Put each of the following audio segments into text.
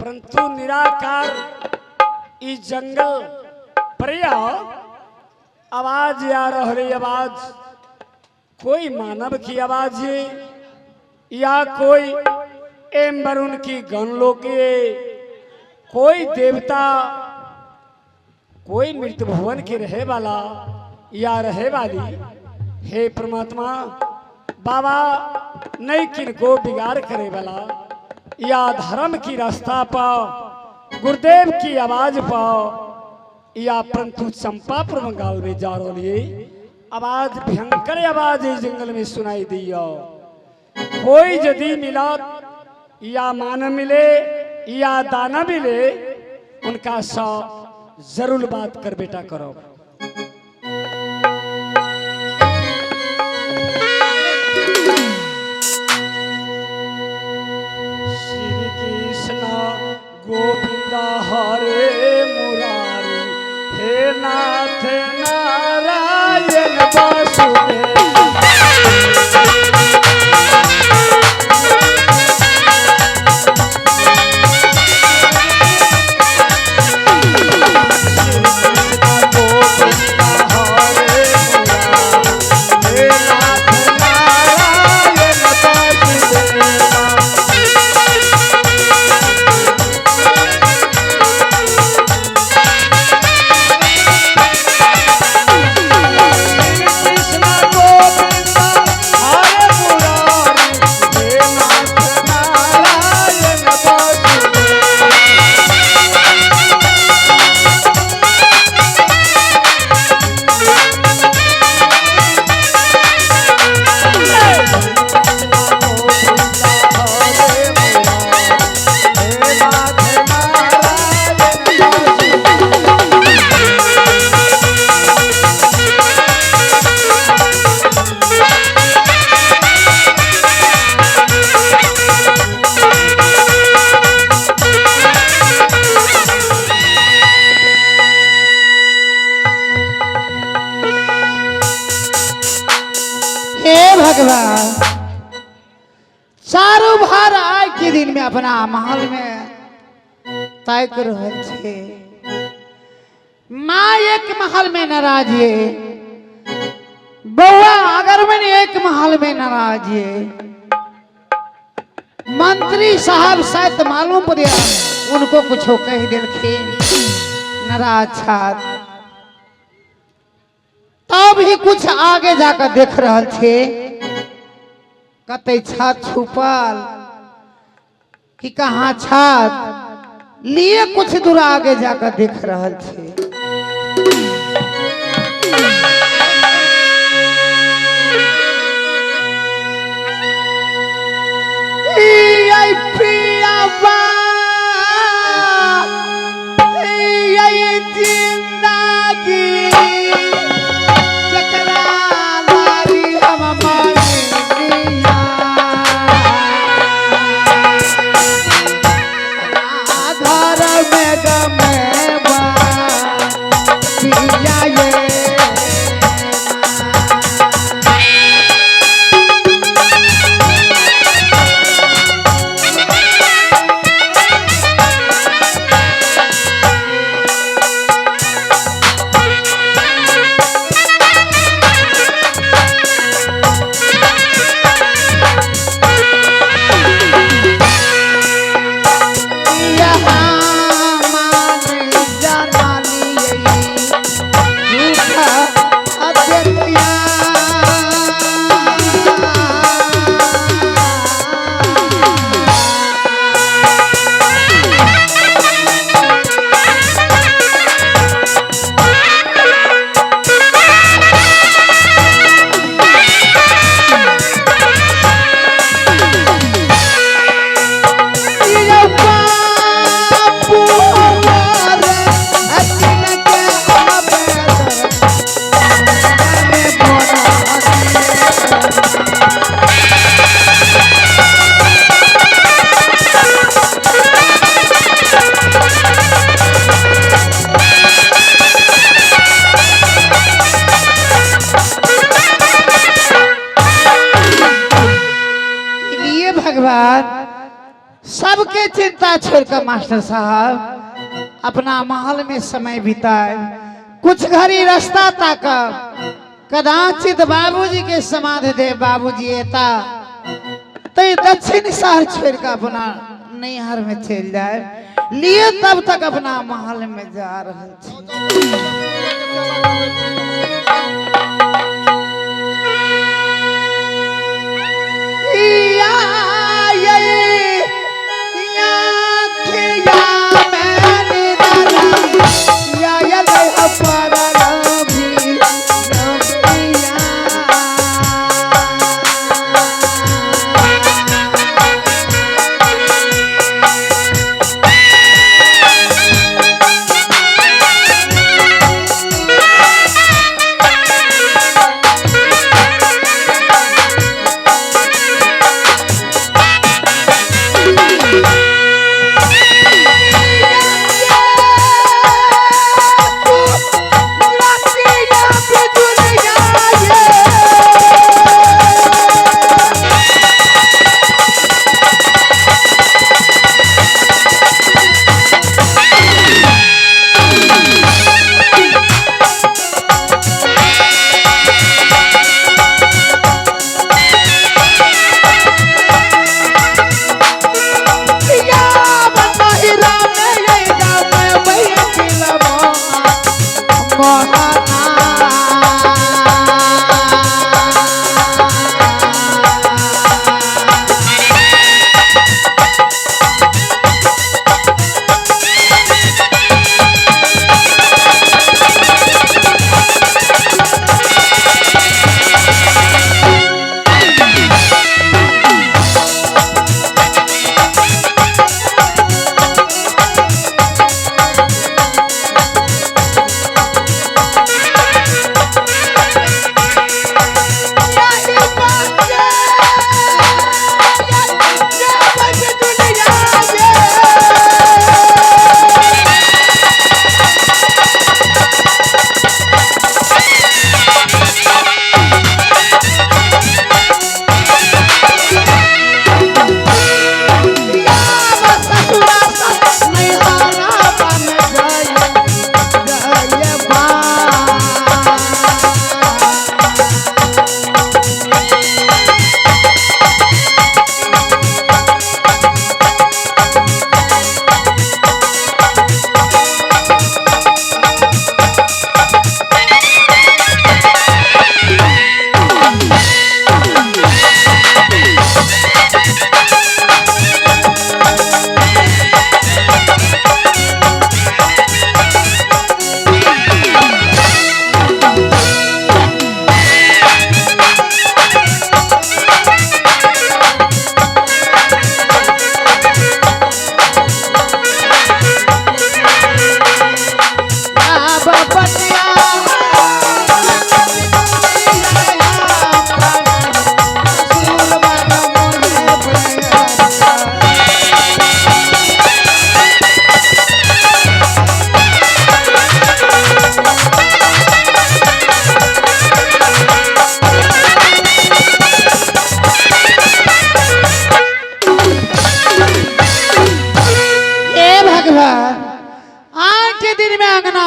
परंतु निराकार ई जंगल परिया आवाज आ रही आवाज कोई मानव की आवाज है या कोई एम वरुण की गणलोक कोई देवता कोई मृत भुवन के रहे वाला या रहे वाली। हे परमात्मा बाबा नहीं किनको बिगाड़ करे वाला या धर्म की रास्ता पाओ गुरुदेव की आवाज पाओ या परंतु चंपापुर बंगाल में जा रही आवाज भयंकर आवाज इस जंगल में सुनाई दियो। कोई यदि मिला या मान मिले या दाना मिले उनका सौ जरूर बात कर बेटा करो। श्री कृष्ण गोविंदा हरे मुरारी हे नाथ नारायण वासुदेव। भगवान चारों भार आय के दिन में अपना महल में तय कर रहे थे। माँ एक महल में नाराज है, बउआ अगर मैंने एक महल में नाराज है, मंत्री साहब शायद मालूम पड़े उनको कुछ कह दिल नाराज छात तब ही कुछ आगे जाकर देख रहे थे कते छात छुपल कि कहाँ छात लिए कुछ दूर आगे जाकर देख रहे थे। के चिंता छोड़कर मास्टर साहब अपना महल में समय बिताए। कुछ घड़ी रास्ता ताका कदाचित बाबूजी के समाधि दे बाबूजी एता तो दक्षिण शहर छोड़कर अपना नैहर में चल जाए लिए तब तक अपना महल में जा रहे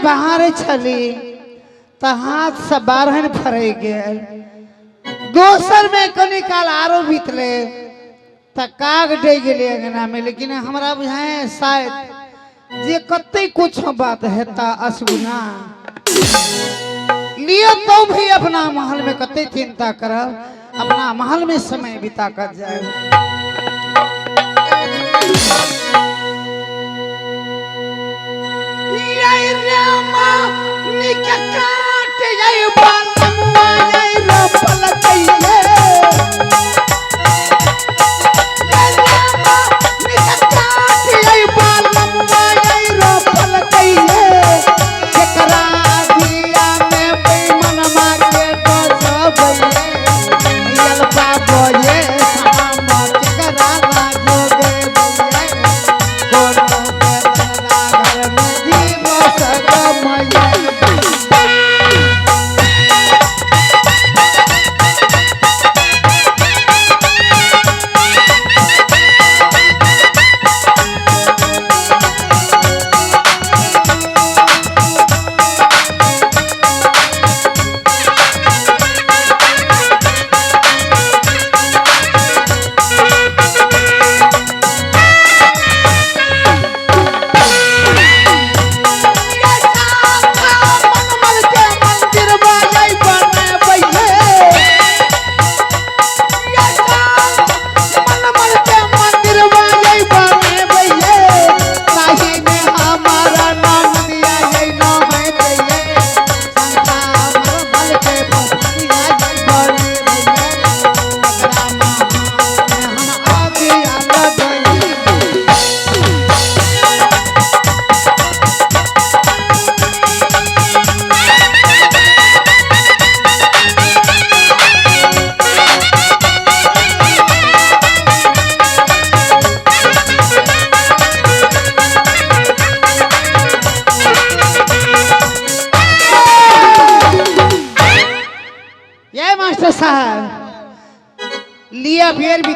बाहर छली तो हाथ से बारहन फरे गेल दोसर में कनी काल आरो बीतले तो काग डे गेले अंगना में। लेकिन हमरा बुझाए शायद जे कते कुछ बात हेता असगुना लिए तो भी अपना महल में कते चिंता करब, अपना महल में समय बिता कर जाए।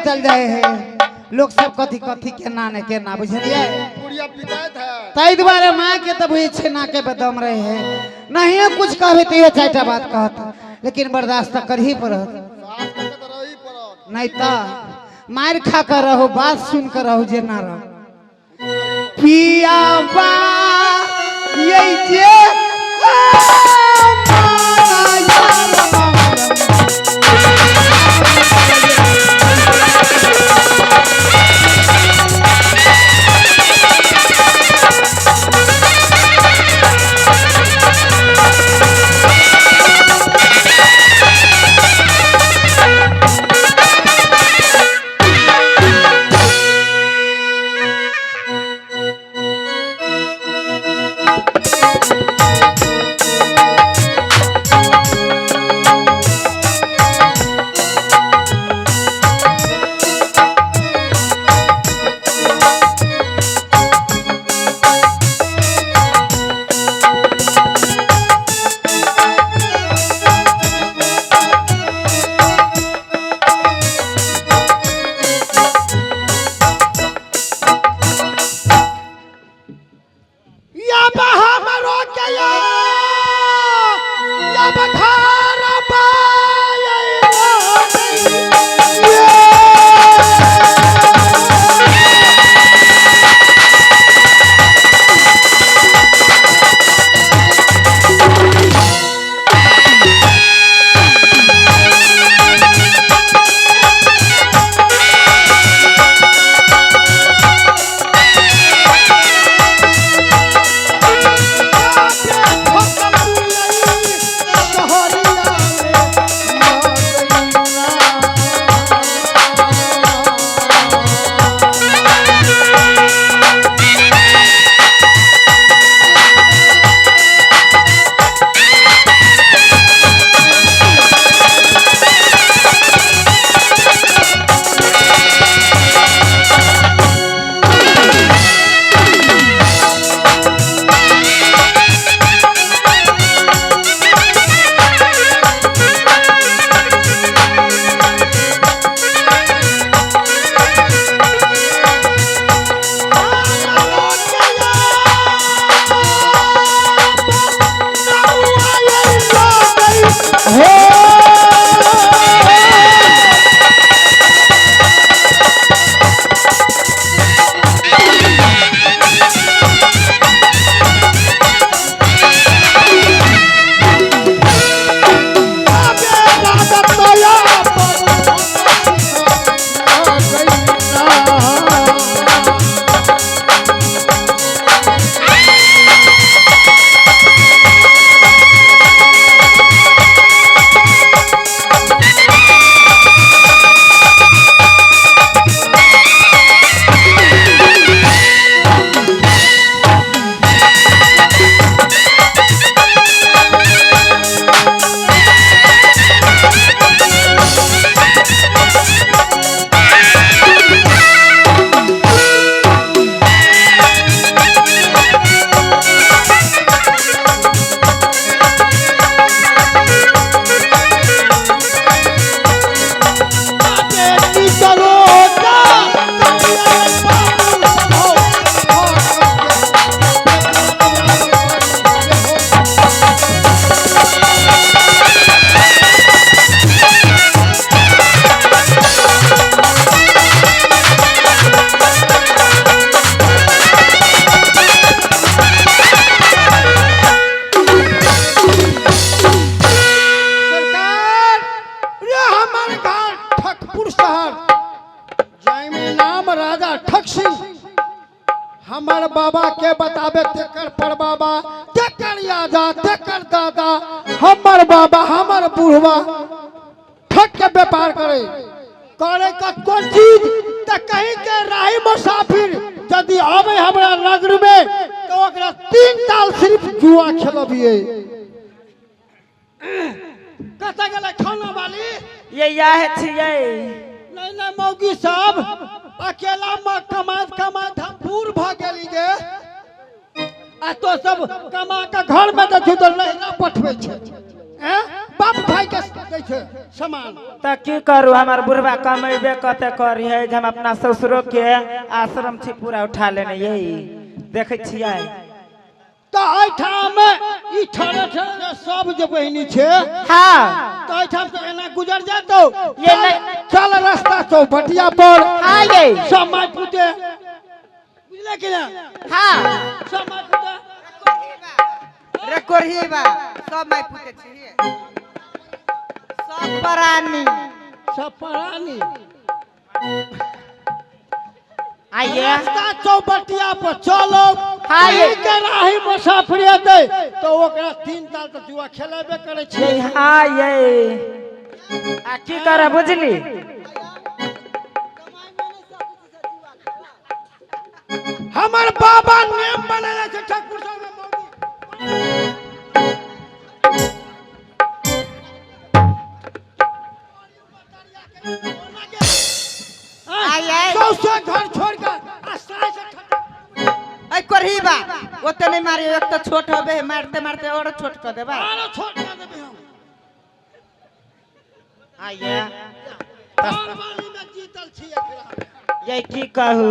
बीतल जाए है लोग सब कथी कथी के ना बुझलिए पूरिया पिटाइत है तई द्वारे माँ के तब छे ना के बदम रहे है नहीं कुछ कहबे तो ये चारटा बात कहत लेकिन बर्दाश्त कर ही पड़त साथ करके तो रही पड़त नहीं तो मार खा कर रहो बात सुन कर रहो जे ना रहो पिया बा ये जे हमार बाबा के बताबे तेकर पर बाबा तेकर यादा तेकर दादा हमार बाबा हमार बुढ़वा ठग के व्यापार करे करे का कोन चीज त कहीं के राही मुसाफिर यदि आवे हमरा नगर में तो ओकरा 3 साल सिर्फ जुआ खेलबिए कता गेले खाना वाली ये याह छियै नहीं नहीं मौगी साहब अकेला में कमात कमात हम बूढ़ भ गेली गे आ तो सब कमा के घर में देखी तो लहरा पठवे छे बाप भाई के दै छै समान। तो की करू हमार बुढ़वा कमेबे कते करी है जे हम अपना ससुरो के आश्रम छी पूरा उठा लेने यही देखे छियै। तो एठाम ई ठड़े ठड़े सब जे बहिनी छै हाँ तो एठाम से एना गुजर जातो ये नहीं चल रास्ता चौपटिया पर हाँ ये सब माय पुते बुझले कि ना हाँ सब माय पुते रे कोरही बा सब माय पुते छिए सब प्राणी सब प्राणी आइए रास्ता चौपटिया पर चलो हाँ ये के राही मुसाफिर दे तो ओकरा 3 साल तक जुआ खेलेबे करे छै। ये हाँ ये आ की करे बुझली हमर बाबा नेम बनाले छै ठाकुर साहब में मौगी आइए सौसे घर छोड़ के आश्रय से ऐ कोरही बा ओते नहीं मारियो एक तो छोट होबे मारते मारते और छोट कर देबा। आरो छोड़ के देबे हम आइए बारवानी में जीतल छी एकरा। ये की कहू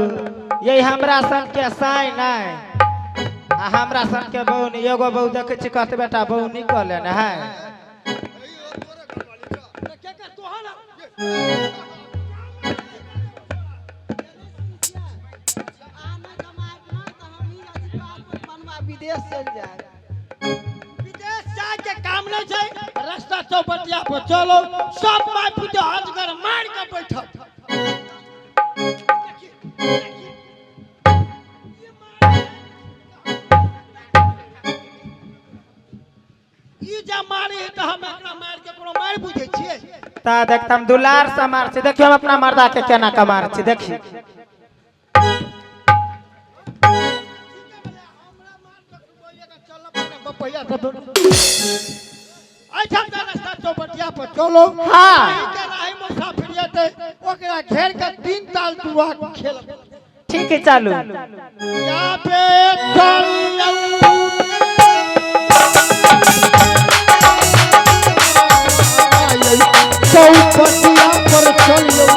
ये हमरा सन के साई नहीं आ हमरा सन के बहू नहीं एगो बहू देखे छी कहते बेटा बहू निकल लेना है के के तोहरा विदेश चल जाए विदेश जाए के काम नहीं छै। रास्ता चौपटिया पर चलो सब माय पुते अजगर मार के बैठल ई जे मारी है तो हम एकरा मार के कोनो मार बुझे छियै। ता देखतम दुलार से मार छी देखियो हम अपना मर्दा के केना का मार छी देखी बपैया सब अच्छा रास्ता चौपटिया पर चलो हाँ। के राही मुसाफिर दे ओकरा घेर के 3 साल जुआ खेल ठीक है चालू यहाँ पे चौपटिया पर चलो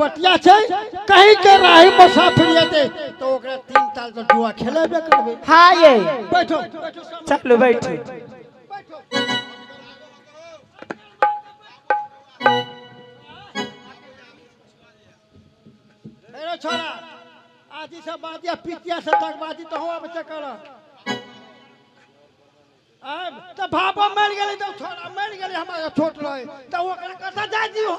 बटिया छै कहीं के राही मुसाफिर दे तो ओकरा 3 साल तक जुआ खेलेबे करबे। हाँ ये बैठो बैठो सब चलो बैठो बैठो हेरो छोरा आजी से बातिया पितिया से तक बाती तो हुआ बच्चा कर अब तो भापो मर गेले तो छोरा मर गेले हमारा छोट रहे तो ओकरा कथा जा दियो